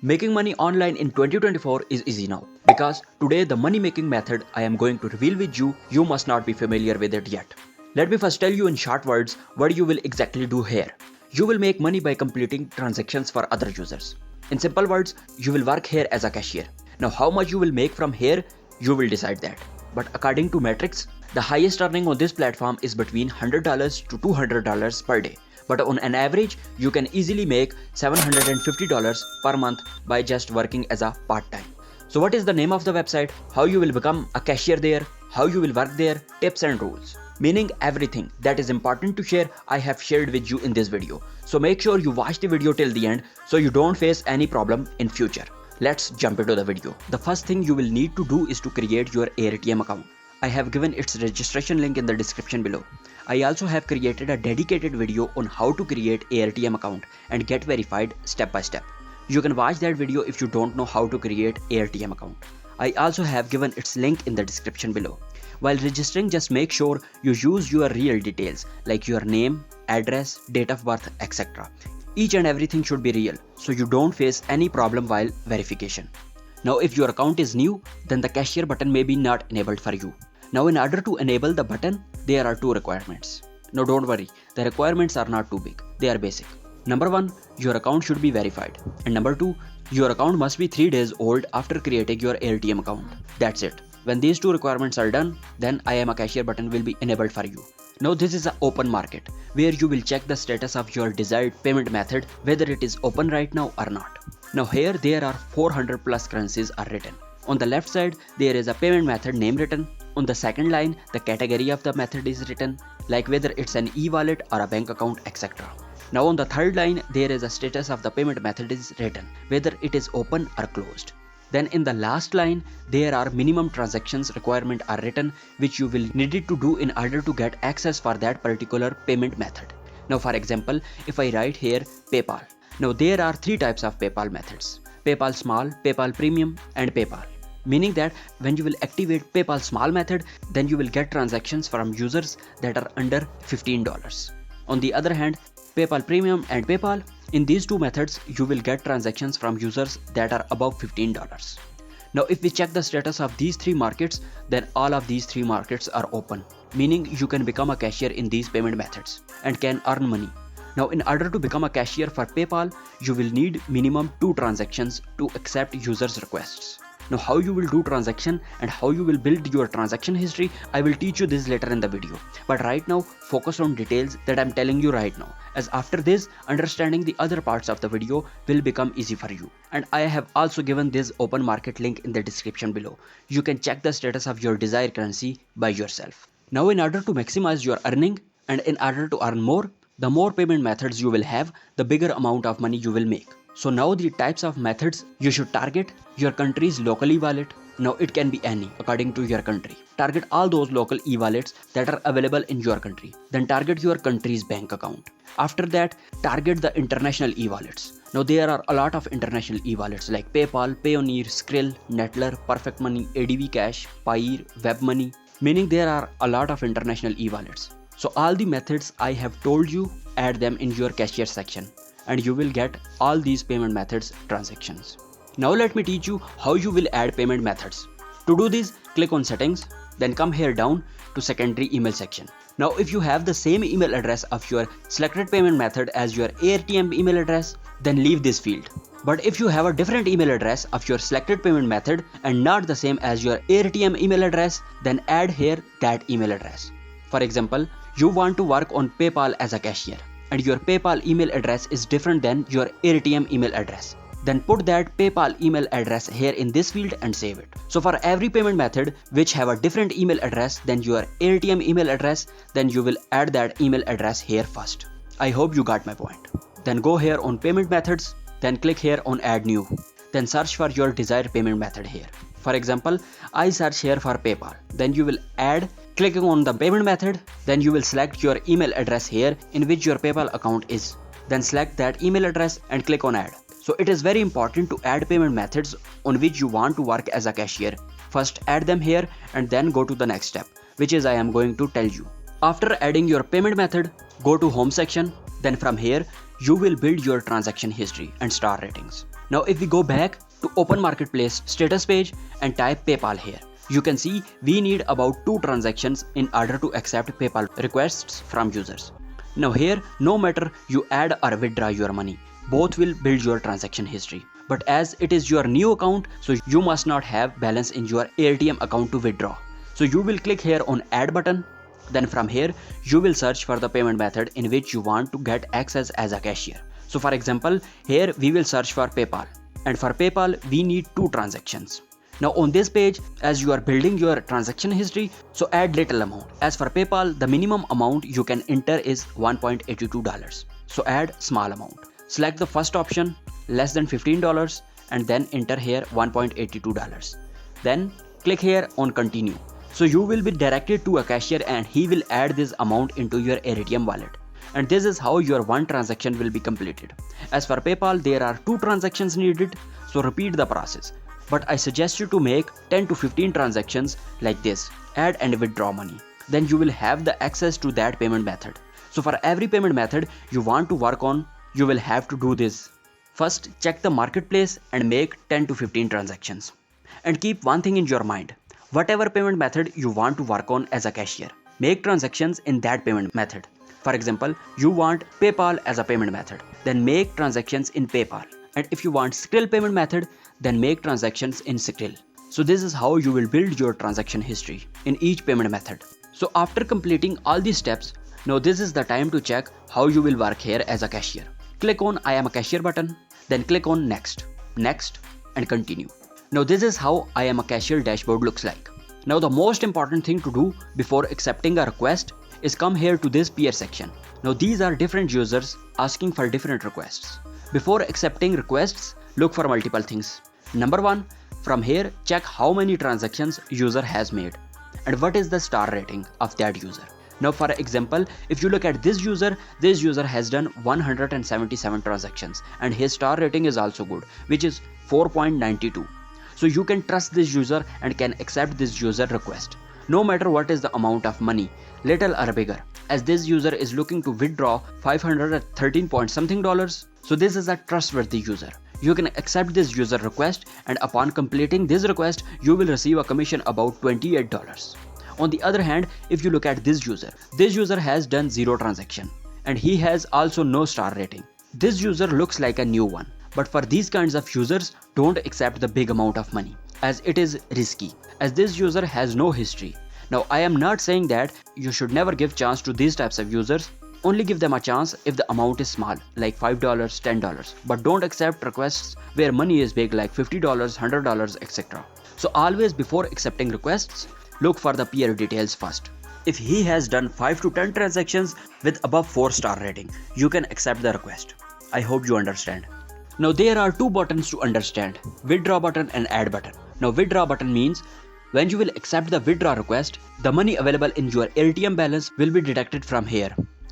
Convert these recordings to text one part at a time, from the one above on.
Making money online in 2024 is easy now because today the money making method I am going to reveal with you must not be familiar with it yet. Let me first tell you in short words what you will exactly do here. You will make money by completing transactions for other users. In simple words, you will work here as a cashier. Now how much you will make from here, you will decide that. But according to metrics, the highest earning on this platform is between $100 to $200 per day. But on an average, you can easily make $750 per month by just working as a part-time. So what is the name of the website, how you will become a cashier there, how you will work there, tips and rules. Meaning everything that is important to share, I have shared with you in this video. So make sure you watch the video till the end so you don't face any problem in future. Let's jump into the video. The first thing you will need to do is to create your Airtm account. I have given its registration link in the description below. I also have created a dedicated video on how to create Airtm account and get verified step by step. You can watch that video if you don't know how to create Airtm account. I also have given its link in the description below. While registering, just make sure you use your real details like your name, address, date of birth, etc. Each and everything should be real so you don't face any problem while verification. Now if your account is new, then the cashier button may be not enabled for you. Now in order to enable the button, there are two requirements. Now don't worry, the requirements are not too big, they are basic. Number 1, your account should be verified. And number 2, your account must be 3 days old after creating your Airtm account. That's it. When these two requirements are done, then I am a cashier button will be enabled for you. Now this is an open market where you will check the status of your desired payment method, whether it is open right now or not. Now here there are 400 plus currencies are written. On the left side, there is a payment method name written. On the second line, the category of the method is written, like whether it's an e-wallet or a bank account, etc. Now on the third line, there is a status of the payment method is written, whether it is open or closed. Then in the last line, there are minimum transactions requirement are written, which you will need to do in order to get access for that particular payment method. Now for example, if I write here PayPal. Now there are 3 types of PayPal methods: PayPal Small, PayPal Premium and PayPal. Meaning that when you will activate PayPal Small method, then you will get transactions from users that are under $15. On the other hand, PayPal Premium and PayPal, in these two methods, you will get transactions from users that are above $15. Now if we check the status of these 3 markets, then all of these 3 markets are open, meaning you can become a cashier in these payment methods and can earn money. Now in order to become a cashier for PayPal, you will need minimum 2 transactions to accept users' requests. Now how you will do transaction and how you will build your transaction history, I will teach you this later in the video. But right now, focus on details that I'm telling you right now, as after this, understanding the other parts of the video will become easy for you. And I have also given this open market link in the description below. You can check the status of your desired currency by yourself. Now in order to maximize your earning and in order to earn more, the more payment methods you will have, the bigger amount of money you will make. So now the types of methods you should target: your country's local e-wallet. Now it can be any according to your country. Target all those local e-wallets that are available in your country. Then target your country's bank account. After that, target the international e-wallets. Now there are a lot of international e-wallets like PayPal, Payoneer, Skrill, Nettler, Perfect Money, ADV Cash, Payeer, WebMoney. Meaning there are a lot of international e-wallets. So all the methods I have told you, add them in your cashier section, and you will get all these payment methods transactions. Now let me teach you how you will add payment methods. To do this, click on settings, then come here down to secondary email section. Now if you have the same email address of your selected payment method as your Airtm email address, then leave this field. But if you have a different email address of your selected payment method and not the same as your Airtm email address, then add here that email address. For example, you want to work on PayPal as a cashier, and your PayPal email address is different than your Airtm email address. Then put that PayPal email address here in this field and save it. So for every payment method which have a different email address than your Airtm email address, then you will add that email address here first. I hope you got my point. Then go here on payment methods, then click here on add new. Then search for your desired payment method here. For example, I search here for PayPal. Then you will add, clicking on the payment method, then you will select your email address here in which your PayPal account is. Then select that email address and click on add. So it is very important to add payment methods on which you want to work as a cashier. First add them here and then go to the next step, which is I am going to tell you. After adding your payment method, go to home section. Then from here, you will build your transaction history and star ratings. Now if we go back to Open Marketplace status page and type PayPal here, you can see we need about 2 transactions in order to accept PayPal requests from users. Now here, no matter you add or withdraw your money, both will build your transaction history. But as it is your new account, so you must not have balance in your Airtm account to withdraw. So you will click here on add button. Then from here, you will search for the payment method in which you want to get access as a cashier. So for example, here we will search for PayPal. And for PayPal, we need 2 transactions. Now on this page, as you are building your transaction history, so add little amount. As for PayPal, the minimum amount you can enter is $1.82. So add small amount. Select the first option, less than $15, and then enter here $1.82. Then click here on continue. So you will be directed to a cashier and he will add this amount into your Airtm wallet. And this is how your one transaction will be completed. As for PayPal, there are 2 transactions needed, so repeat the process. But I suggest you to make 10 to 15 transactions like this, add and withdraw money. Then you will have the access to that payment method. So for every payment method you want to work on, you will have to do this. First, check the marketplace and make 10 to 15 transactions. And keep one thing in your mind. Whatever payment method you want to work on as a cashier, make transactions in that payment method. For example, you want PayPal as a payment method, then make transactions in PayPal. And if you want Skrill payment method, then make transactions in Skrill. So this is how you will build your transaction history in each payment method. So after completing all these steps, now this is the time to check how you will work here as a cashier. Click on I am a cashier button, then click on next, next, and continue. Now this is how I am a cashier dashboard looks like. Now the most important thing to do before accepting a request is come here to this peer section. Now these are different users asking for different requests. Before accepting requests, look for multiple things. Number 1, from here check how many transactions user has made and what is the star rating of that user. Now for example, if you look at this user has done 177 transactions and his star rating is also good, which is 4.92. So you can trust this user and can accept this user request, no matter what is the amount of money, little or bigger. As this user is looking to withdraw $513 point something. So this is a trustworthy user. You can accept this user request and upon completing this request, you will receive a commission about $28. On the other hand, if you look at this user has done 0 transaction and he has also no star rating. This user looks like a new one. But for these kinds of users, don't accept the big amount of money as it is risky, as this user has no history. Now I am not saying that you should never give chance to these types of users, only give them a chance if the amount is small like $5, $10, but don't accept requests where money is big like $50, $100, etc. So always before accepting requests, look for the peer details first. If he has done 5 to 10 transactions with above 4 star rating, you can accept the request. I hope you understand. Now there are 2 buttons to understand, withdraw button and add button. Now withdraw button means when you will accept the withdraw request, the money available in your Airtm balance will be deducted from here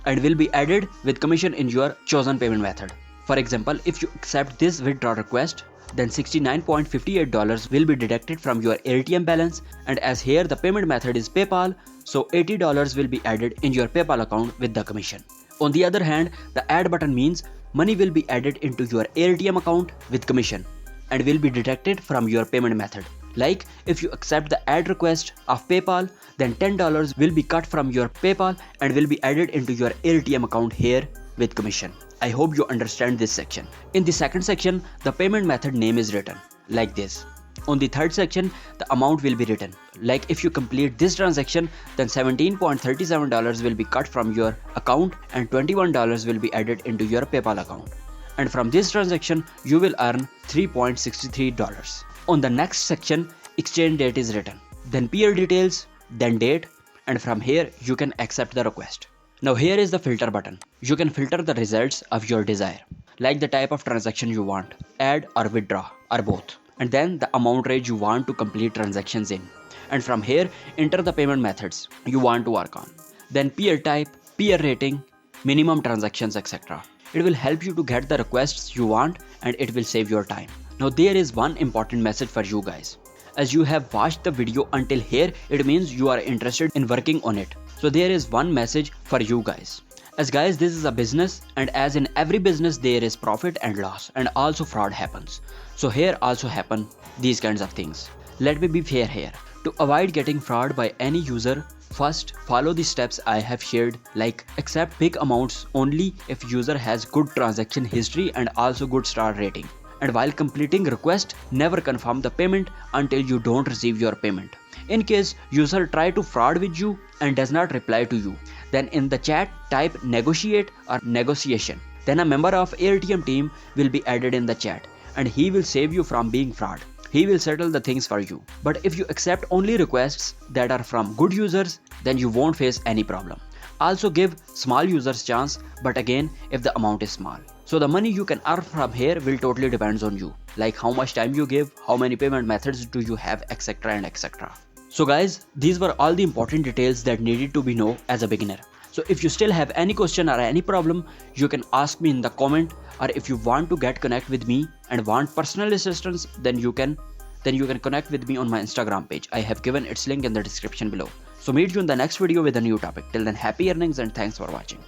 and will be added with commission in your chosen payment method. For example, if you accept this withdraw request, then $69.58 will be deducted from your Airtm balance, and as here the payment method is PayPal, so $80 will be added in your PayPal account with the commission. On the other hand, the add button means money will be added into your Airtm account with commission and will be deducted from your payment method. Like if you accept the add request of PayPal, then $10 will be cut from your PayPal and will be added into your Airtm account here with commission. I hope you understand this section. In the second section, the payment method name is written like this. On the third section, the amount will be written. Like if you complete this transaction, then $17.37 will be cut from your account and $21 will be added into your PayPal account. And from this transaction, you will earn $3.63. On the next section, exchange date is written. Then peer details, then date, and from here you can accept the request. Now here is the filter button. You can filter the results of your desire, like the type of transaction you want, add or withdraw or both, and then the amount range you want to complete transactions in. And from here, enter the payment methods you want to work on, then peer type, peer rating, minimum transactions, etc. It will help you to get the requests you want and it will save your time. Now there is one important message for you guys. As you have watched the video until here, it means you are interested in working on it. So there is one message for you guys. As guys, this is a business, and as in every business there is profit and loss, and also fraud happens. So here also happen these kinds of things. Let me be fair here. To avoid getting fraud by any user, first follow the steps I have shared, like accept big amounts only if user has good transaction history and also good star rating. And while completing request, never confirm the payment until you don't receive your payment. In case user try to fraud with you and does not reply to you, then in the chat type negotiate or negotiation. Then a member of Airtm team will be added in the chat and he will save you from being fraud. He will settle the things for you. But if you accept only requests that are from good users, then you won't face any problem. Also give small users chance, but again if the amount is small. So the money you can earn from here will totally depends on you, like how much time you give, how many payment methods do you have, etc. and etc. So guys, these were all the important details that needed to be known as a beginner. So if you still have any question or any problem, you can ask me in the comment, or if you want to get connect with me and want personal assistance, then you can connect with me on my Instagram page. I have given its link in the description below. So meet you in the next video with a new topic. Till then, happy earnings and thanks for watching.